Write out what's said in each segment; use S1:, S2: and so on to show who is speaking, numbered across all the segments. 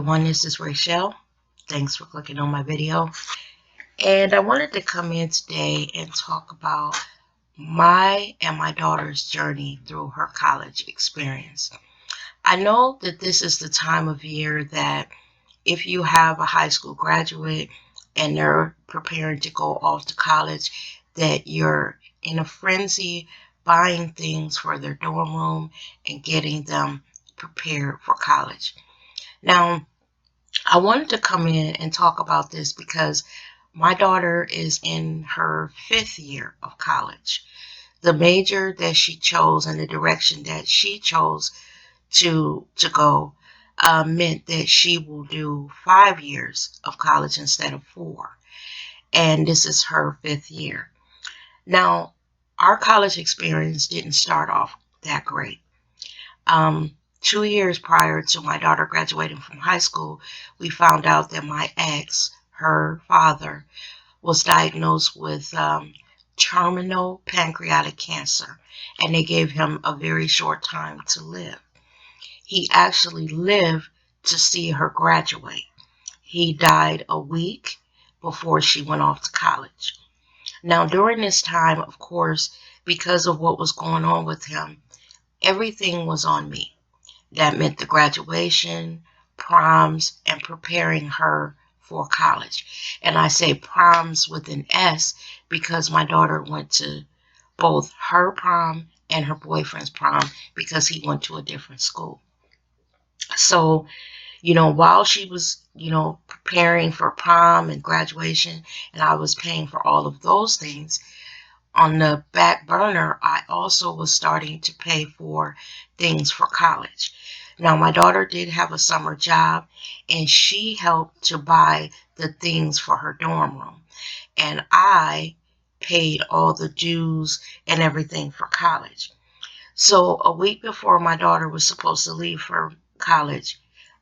S1: everyone, this is Rachel. Thanks for clicking on my video. And I wanted to come in today and talk about my and my daughter's journey through her college experience. I know that this is the time of year that if you have a high school graduate and they're preparing to go off to college, that you're in a frenzy buying things for their dorm room and getting them prepared for college. Now, I wanted to come in and talk about this because my daughter is in her 5th year of college. The major that she chose and the direction that she chose to go meant that she will do 5 years of college instead of 4. And this is her 5th year. Now, our college experience didn't start off that great. 2 years prior to my daughter graduating from high school, we found out that my ex, her father, was diagnosed with terminal pancreatic cancer, and they gave him a very short time to live. He actually lived to see her graduate. He died a week before she went off to college. Now, during this time, of course, because of what was going on with him, everything was on me. That meant the graduation, proms, and preparing her for college. And I say proms with an S because my daughter went to both her prom and her boyfriend's prom because he went to a different school. So, while she was, preparing for prom and graduation, and I was paying for all of those things, on the back burner, I also was starting to pay for things for college. Now, my daughter did have a summer job, and she helped to buy the things for her dorm room. And I paid all the dues and everything for college. So a week before my daughter was supposed to leave for college,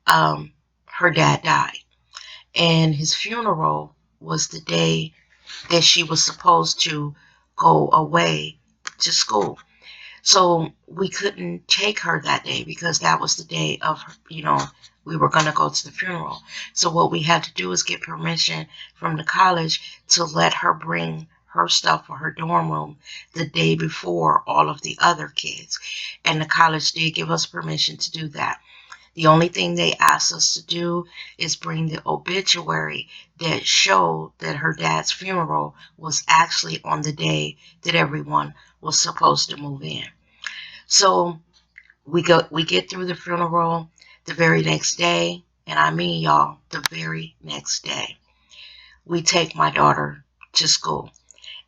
S1: her dad died. And his funeral was the day that she was supposed to go away to school. So we couldn't take her that day because that was the day of, we were going to go to the funeral. So what we had to do is get permission from the college to let her bring her stuff for her dorm room the day before all of the other kids. And the college did give us permission to do that. The only thing they asked us to do is bring the obituary that showed that her dad's funeral was actually on the day that everyone was supposed to move in. So we get through the funeral the very next day, and I mean, y'all, the very next day, we take my daughter to school.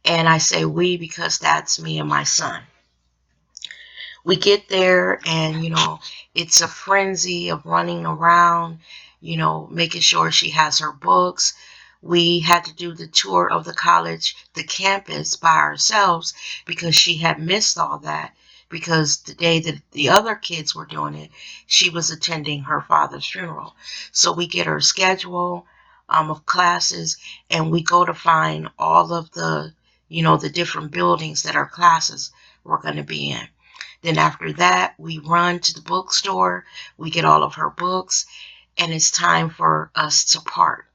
S1: And I say we because that's me and my son. We get there and, it's a frenzy of running around, making sure she has her books. We had to do the tour of the college, the campus by ourselves because she had missed all that because the day that the other kids were doing it, she was attending her father's funeral. So we get her schedule of classes and we go to find all of the, the different buildings that our classes were going to be in. Then after that, we run to the bookstore, we get all of her books, and it's time for us to part.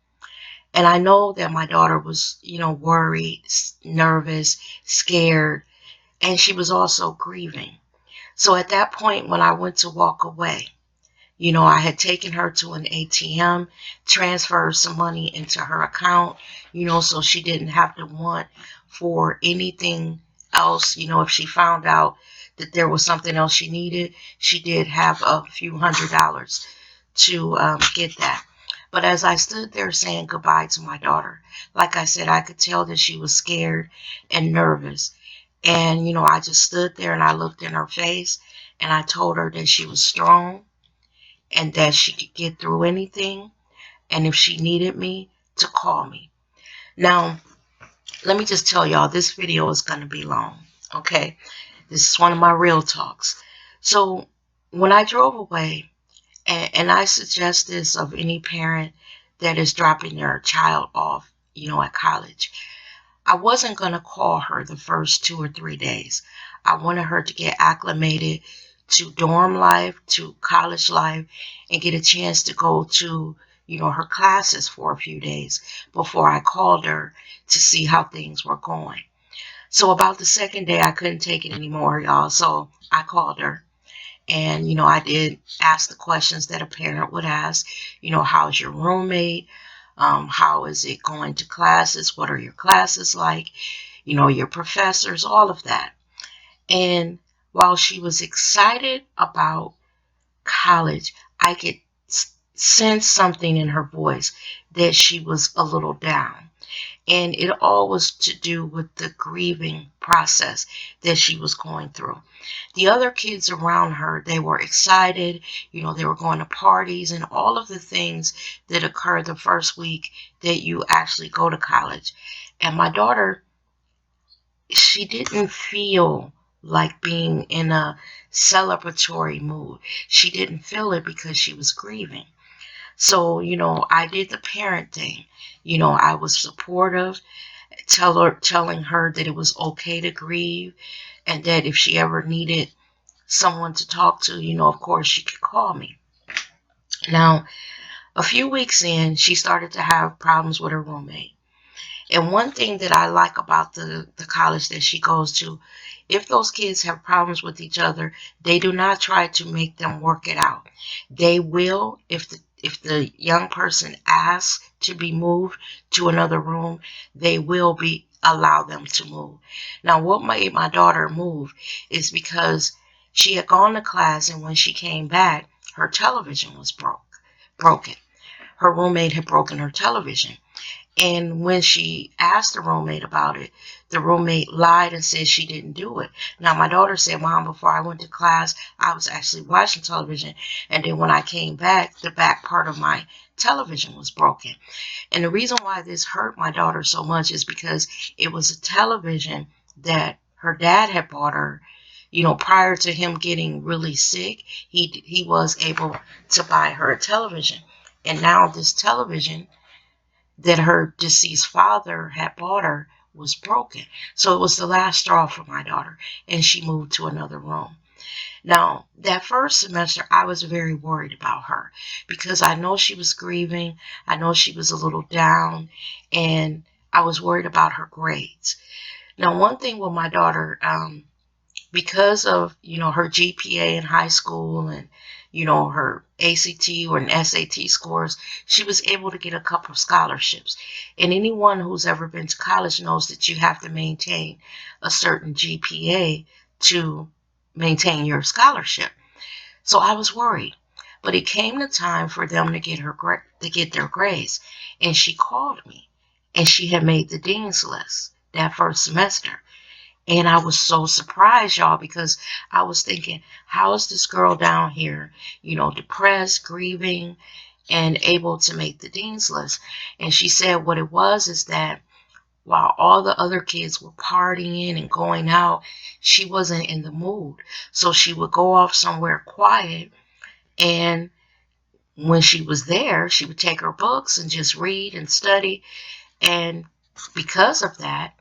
S1: And I know that my daughter was, worried, nervous, scared, and she was also grieving. So at that point, when I went to walk away, I had taken her to an ATM, transferred some money into her account, so she didn't have to want for anything else. If she found out that there was something else she needed, she did have a few $100s to get that. But as I stood there saying goodbye to my daughter, like I said, I could tell that she was scared and nervous. And, I just stood there and I looked in her face and I told her that she was strong and that she could get through anything. And if she needed me, to call me. Now, let me just tell y'all, this video is going to be long, okay? This is one of my real talks. So when I drove away, and I suggest this of any parent that is dropping their child off, at college, I wasn't going to call her the first 2 or 3 days. I wanted her to get acclimated to dorm life, to college life, and get a chance to go to, her classes for a few days before I called her to see how things were going. So about the second day, I couldn't take it anymore, y'all. So I called her. And, I did ask the questions that a parent would ask. How's your roommate? How is it going to classes? What are your classes like? Your professors, all of that. And while she was excited about college, I could sense something in her voice that she was a little down. And it all was to do with the grieving process that she was going through. The other kids around her, they were excited. They were going to parties and all of the things that occurred the first week that you actually go to college. And my daughter, she didn't feel like being in a celebratory mood. She didn't feel it because she was grieving. So, I did the parent thing. I was supportive, telling her that it was okay to grieve, and that if she ever needed someone to talk to, of course she could call me. Now, a few weeks in, she started to have problems with her roommate. And one thing that I like about the college that she goes to, if those kids have problems with each other, they do not try to make them work it out. They will, if the young person asks to be moved to another room, they will be allow them to move. Now, what made my daughter move is because she had gone to class, and when she came back, her television was broken. Her roommate had broken her television. And when she asked the roommate about it, the roommate lied and said she didn't do it. Now, my daughter said, Mom, before I went to class, I was actually watching television. And then when I came back, the back part of my television was broken. And the reason why this hurt my daughter so much is because it was a television that her dad had bought her. Prior to him getting really sick, he was able to buy her a television. And now this television that her deceased father had bought her was broken. So it was the last straw for my daughter, and she moved to another room. Now, that first semester, I was very worried about her because I know she was grieving. I know she was a little down, and I was worried about her grades. Now, one thing with my daughter, because of her GPA in high school and her ACT or an SAT scores, she was able to get a couple of scholarships. And anyone who's ever been to college knows that you have to maintain a certain GPA to maintain your scholarship. So I was worried, but it came the time for them to get their grades, and she called me, and she had made the dean's list that first semester. And I was so surprised, y'all, because I was thinking, how is this girl down here, depressed, grieving, and able to make the dean's list? And she said what it was is that while all the other kids were partying and going out, she wasn't in the mood. So she would go off somewhere quiet, and when she was there, she would take her books and just read and study. And because of that,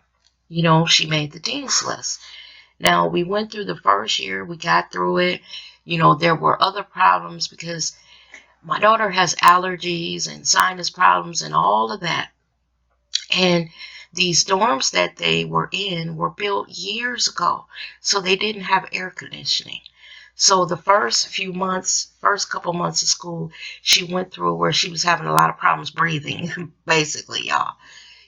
S1: she made the dean's list. Now, we went through the first year, we got through it. There were other problems because my daughter has allergies and sinus problems and all of that. And these dorms that they were in were built years ago, so they didn't have air conditioning. So the first couple months of school, she went through where she was having a lot of problems breathing, basically, y'all.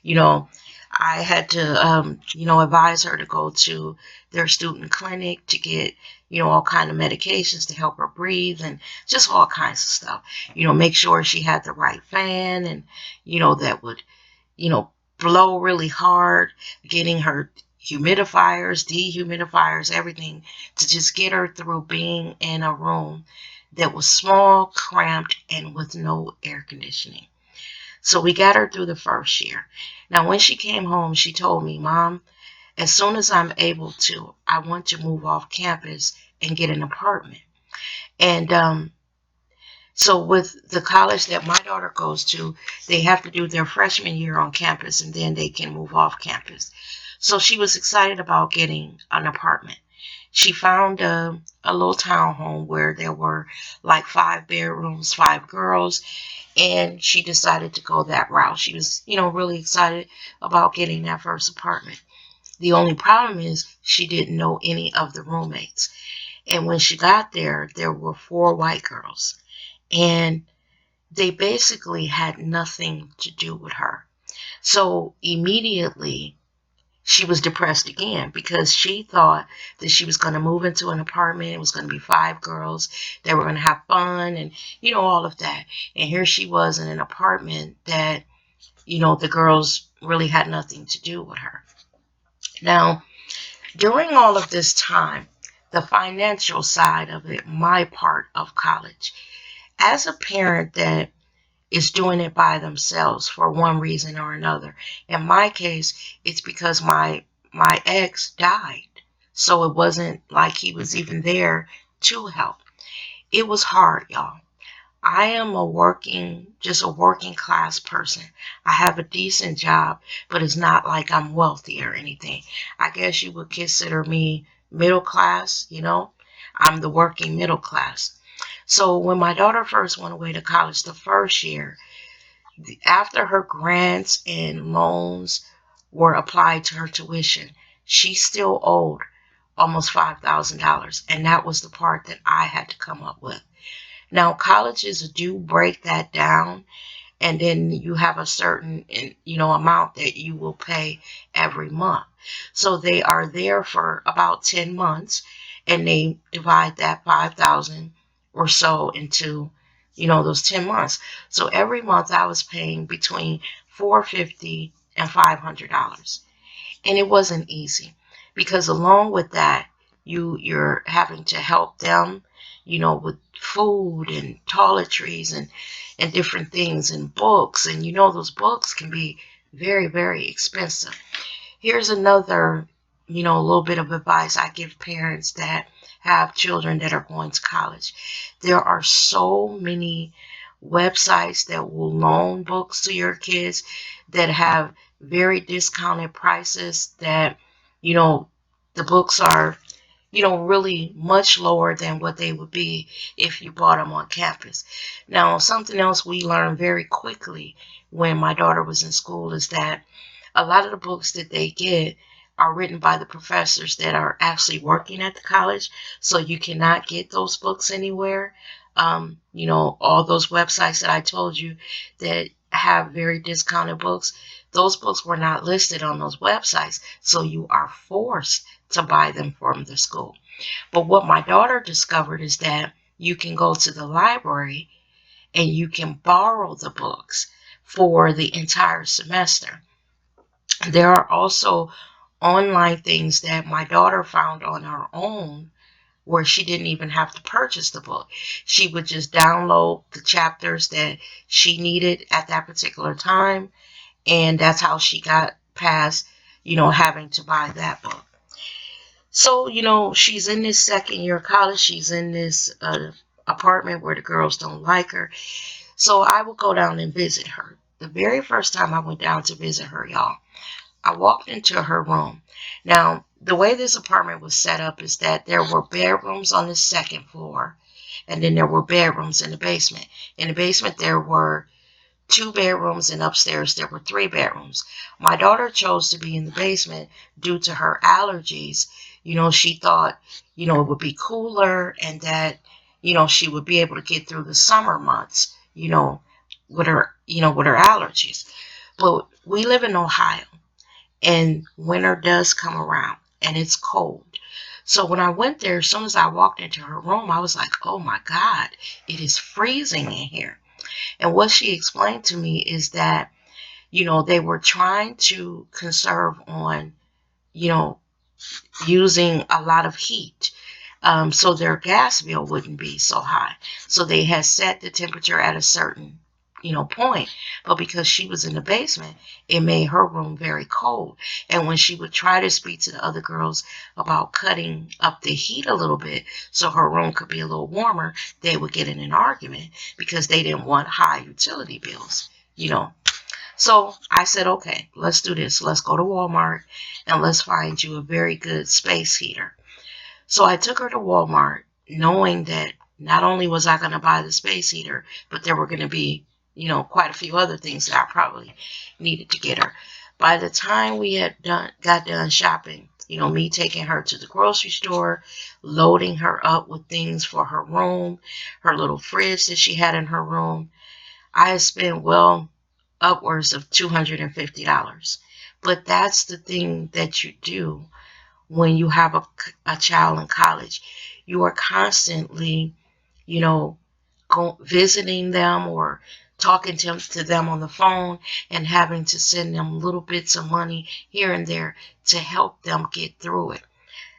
S1: You know, I had to, advise her to go to their student clinic to get, all kind of medications to help her breathe and just all kinds of stuff. Make sure she had the right fan and, that would, you know, blow really hard, getting her humidifiers, dehumidifiers, everything to just get her through being in a room that was small, cramped, and with no air conditioning. So we got her through the first year. Now, when she came home, she told me, Mom, as soon as I'm able to, I want to move off campus and get an apartment. And so with the college that my daughter goes to, they have to do their freshman year on campus, and then they can move off campus. So she was excited about getting an apartment. She found a little townhome where there were like 5 bedrooms, 5 girls, and she decided to go that route. She was, really excited about getting that first apartment. The only problem is she didn't know any of the roommates. And when she got there, there were 4 white girls. And they basically had nothing to do with her. So immediately she was depressed again because she thought that she was going to move into an apartment. It was going to be 5 girls. They were going to have fun and, all of that. And here she was in an apartment that, the girls really had nothing to do with her. Now, during all of this time, the financial side of it, my part of college, as a parent that is doing it by themselves for one reason or another. In my case, it's because my ex died. So it wasn't like he was even there to help. It was hard, y'all. I am just a working class person. I have a decent job, but it's not like I'm wealthy or anything. I guess you would consider me middle class, I'm the working middle class. So when my daughter first went away to college the first year, after her grants and loans were applied to her tuition, she still owed almost $5,000. And that was the part that I had to come up with. Now, colleges do break that down, and then you have a certain, amount that you will pay every month. So they are there for about 10 months, and they divide that 5,000 or so into, those 10 months. So every month I was paying between $450 and $500. And it wasn't easy because along with that, you're having to help them, with food and toiletries and different things and books. And those books can be very, very expensive. Here's another, a little bit of advice I give parents that have children that are going to college. There are so many websites that will loan books to your kids that have very discounted prices that, the books are, really much lower than what they would be if you bought them on campus. Now, something else we learned very quickly when my daughter was in school is that a lot of the books that they get are written by the professors that are actually working at the college, so you cannot get those books anywhere. All those websites that I told you that have very discounted books, those books were not listed on those websites, so you are forced to buy them from the school. But what my daughter discovered is that you can go to the library and you can borrow the books for the entire semester. There are also online things that my daughter found on her own where she didn't even have to purchase the book. She would just download the chapters that she needed at that particular time, and that's how she got past, having to buy that book. So, she's in this second year of college. She's in this apartment where the girls don't like her. So I will go down and visit her. The very first time I went down to visit her, y'all, I walked into her room. Now, the way this apartment was set up is that there were bedrooms on the second floor, and then there were bedrooms in the basement. In the basement, there were 2 bedrooms, and upstairs, there were 3 bedrooms. My daughter chose to be in the basement due to her allergies. She thought, it would be cooler and that, she would be able to get through the summer months, with her allergies. But we live in Ohio, and winter does come around and it's cold. So when I went there, as soon as I walked into her room, I was like, oh my God, it is freezing in here. And what she explained to me is that, they were trying to conserve on, you know, using a lot of heat. So their gas bill wouldn't be so high. So they had set the temperature at a certain, point. But because she was in the basement, it made her room very cold. And when she would try to speak to the other girls about cutting up the heat a little bit so her room could be a little warmer, they would get in an argument because they didn't want high utility bills. So I said, okay, let's do this. Let's go to Walmart and let's find you a very good space heater. So I took her to Walmart knowing that not only was I going to buy the space heater, but there were going to be, quite a few other things that I probably needed to get her. By the time we got done shopping, me taking her to the grocery store, loading her up with things for her room, her little fridge that she had in her room, I had spent well upwards of $250. But that's the thing that you do when you have a child in college. You are constantly, you know, visiting them or talking to them on the phone and having to send them little bits of money here and there to help them get through it.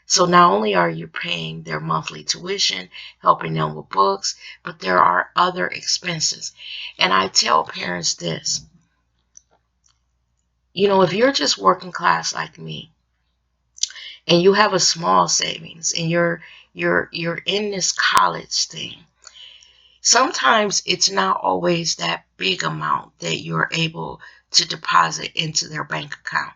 S1: So not only are you paying their monthly tuition, helping them with books, but there are other expenses. And I tell parents this, if you're just working class like me, and you have a small savings and you're in this college thing, sometimes it's not always that big amount that you're able to deposit into their bank account.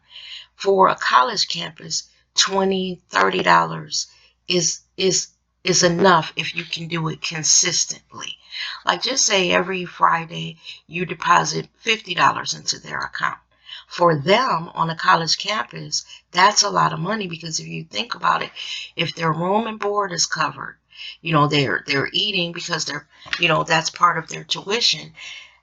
S1: For a college campus, $20, $30 is enough if you can do it consistently. Like, just say every Friday you deposit $50 into their account. For them on a college campus, that's a lot of money, because if you think about it, if their room and board is covered, they're eating because that's part of their tuition.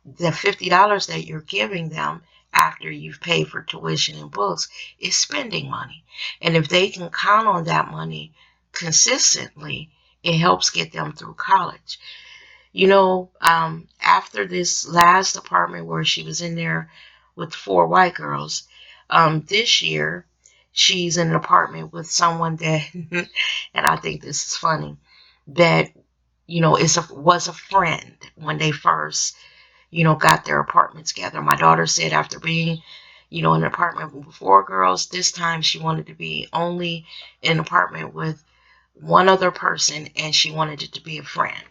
S1: The $50 that you're giving them after you've paid for tuition and books is spending money. And if they can count on that money consistently, it helps get them through college. After this last apartment where she was in there with 4 white girls, this year she's in an apartment with someone that, and I think this is funny, that, was a friend when they first, got their apartment together. My daughter said after being, in an apartment with 4 girls, this time she wanted to be only in an apartment with one other person, and she wanted it to be a friend.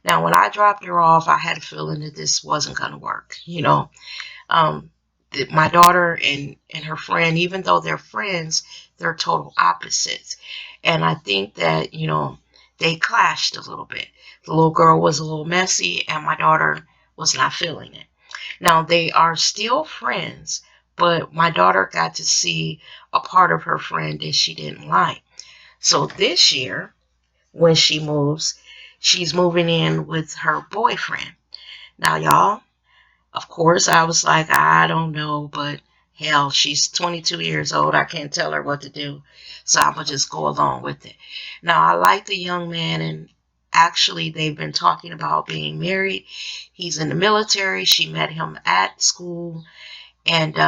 S1: Now, when I dropped her off, I had a feeling that this wasn't going to work. Um, my daughter and her friend, even though they're friends, they're total opposites. And I think that, they clashed a little bit. The little girl was a little messy, and my daughter was not feeling it. Now, they are still friends, but my daughter got to see a part of her friend that she didn't like. So this year, when she moves, she's moving in with her boyfriend. Now, y'all, of course, I was like, I don't know, but hell, she's 22 years old. I can't tell her what to do. So I'm going to just go along with it. Now, I like the young man, and actually, they've been talking about being married. He's in the military. She met him at school. And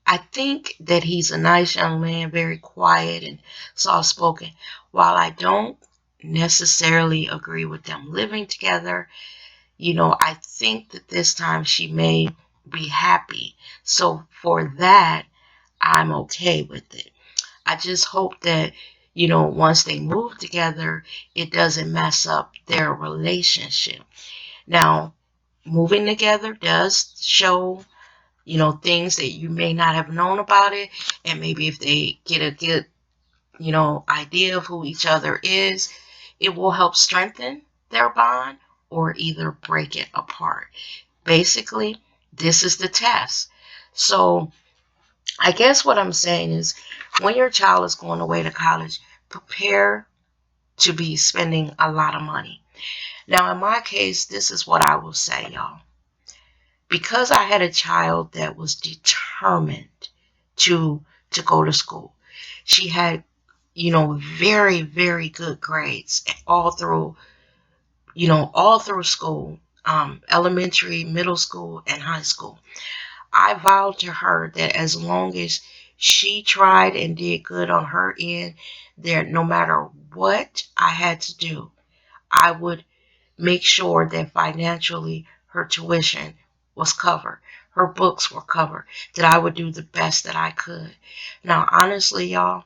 S1: I think that he's a nice young man, very quiet and soft spoken. While I don't necessarily agree with them living together, I think that this time she may be happy. So for that, I'm okay with it. I just hope that, once they move together, it doesn't mess up their relationship. Now, moving together does show, things that you may not have known about it. And maybe if they get a good, idea of who each other is, it will help strengthen their bond or either break it apart. Basically, this is the test. So I guess what I'm saying is, when your child is going away to college, prepare to be spending a lot of money. Now, in my case, this is what I will say, y'all. Because I had a child that was determined to go to school. She had, very, very good grades all through school, elementary, middle school, and high school. I vowed to her that as long as she tried and did good on her end, that no matter what I had to do, I would make sure that financially her tuition was covered, her books were covered, that I would do the best that I could. Now, honestly, y'all,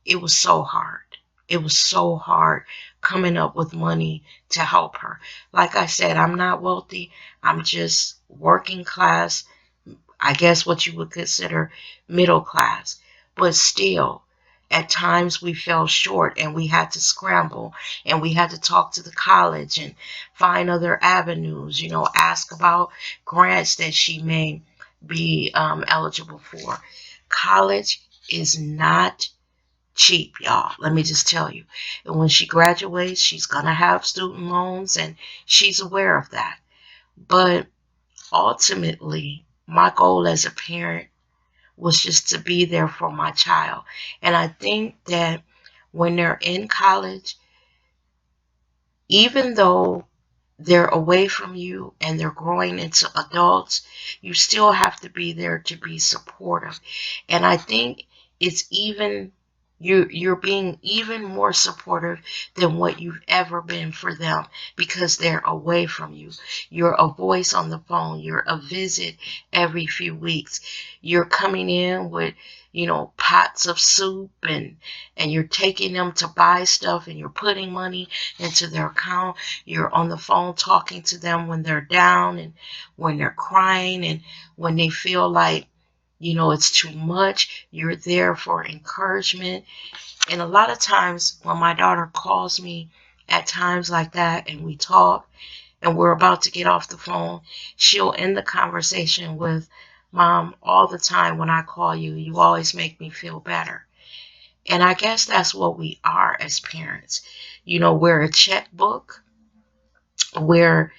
S1: it was so hard. It was so hard coming up with money to help her. Like I said, I'm not wealthy. I'm just working class, I guess what you would consider middle class. But still, At times we fell short and we had to scramble and we had to talk to the college and find other avenues, ask about grants that she may be eligible for. College is not cheap, y'all. Let me just tell you. And when she graduates, she's going to have student loans, and she's aware of that. But ultimately, my goal as a parent was just to be there for my child. And I think that when they're in college, even though they're away from you and they're growing into adults, you still have to be there to be supportive. And I think it's even you're being even more supportive than what you've ever been for them, because they're away from you. You're a voice on the phone. You're a visit every few weeks. You're coming in with pots of soup, and you're taking them to buy stuff, and you're putting money into their account. You're on the phone talking to them when they're down and when they're crying and when they feel like, it's too much. You're there for encouragement. And a lot of times when my daughter calls me at times like that and we talk and we're about to get off the phone, she'll end the conversation with, "Mom, all the time when I call you, you always make me feel better." And I guess that's what we are as parents. We're a checkbook. We're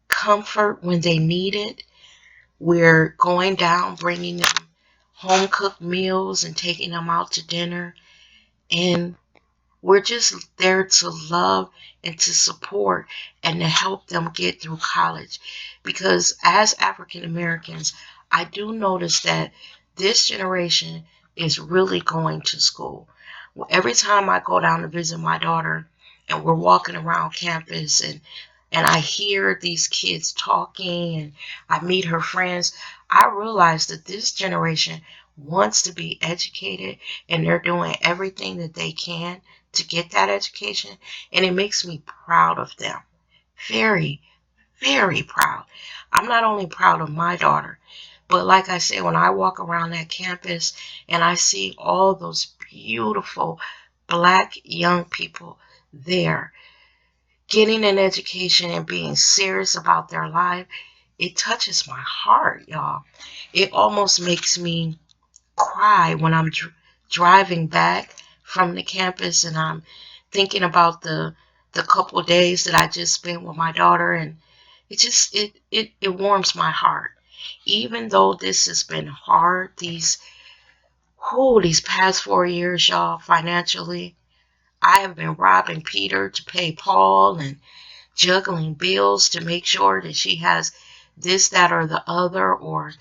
S1: comfort when they need it. We're going down, bringing them home cooked meals and taking them out to dinner. And we're just there to love and to support and to help them get through college. Because as African Americans, I do notice that this generation is really going to school. Every time I go down to visit my daughter and we're walking around campus and I hear these kids talking and I meet her friends, I realize that this generation wants to be educated and they're doing everything that they can to get that education. And it makes me proud of them. Very, very proud. I'm not only proud of my daughter, but like I said, when I walk around that campus and I see all those beautiful Black young people there getting an education and being serious about their life, it touches my heart, y'all. It almost makes me cry when I'm driving back from the campus and I'm thinking about the couple of days that I just spent with my daughter, and it warms my heart. Even though this has been hard these past 4 years, y'all, financially, I have been robbing Peter to pay Paul and juggling bills to make sure that she has this, that, or the other, or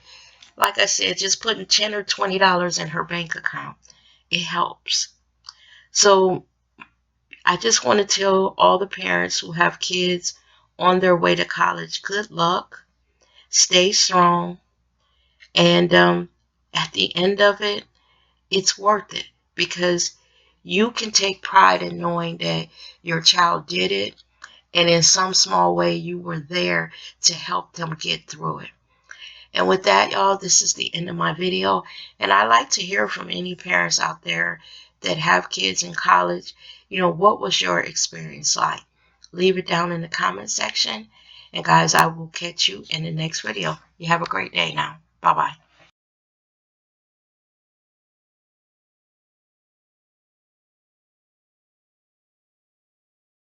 S1: like I said, just putting $10 or $20 in her bank account. It helps. So I just want to tell all the parents who have kids on their way to college, good luck, stay strong, and at the end of it, it's worth it, because you can take pride in knowing that your child did it, and in some small way you were there to help them get through it. And with that, y'all, this is the end of my video. And I like to hear from any parents out there that have kids in college. What was your experience like? Leave it down in the comment section. And guys, I will catch you in the next video. You have a great day now. Bye-bye.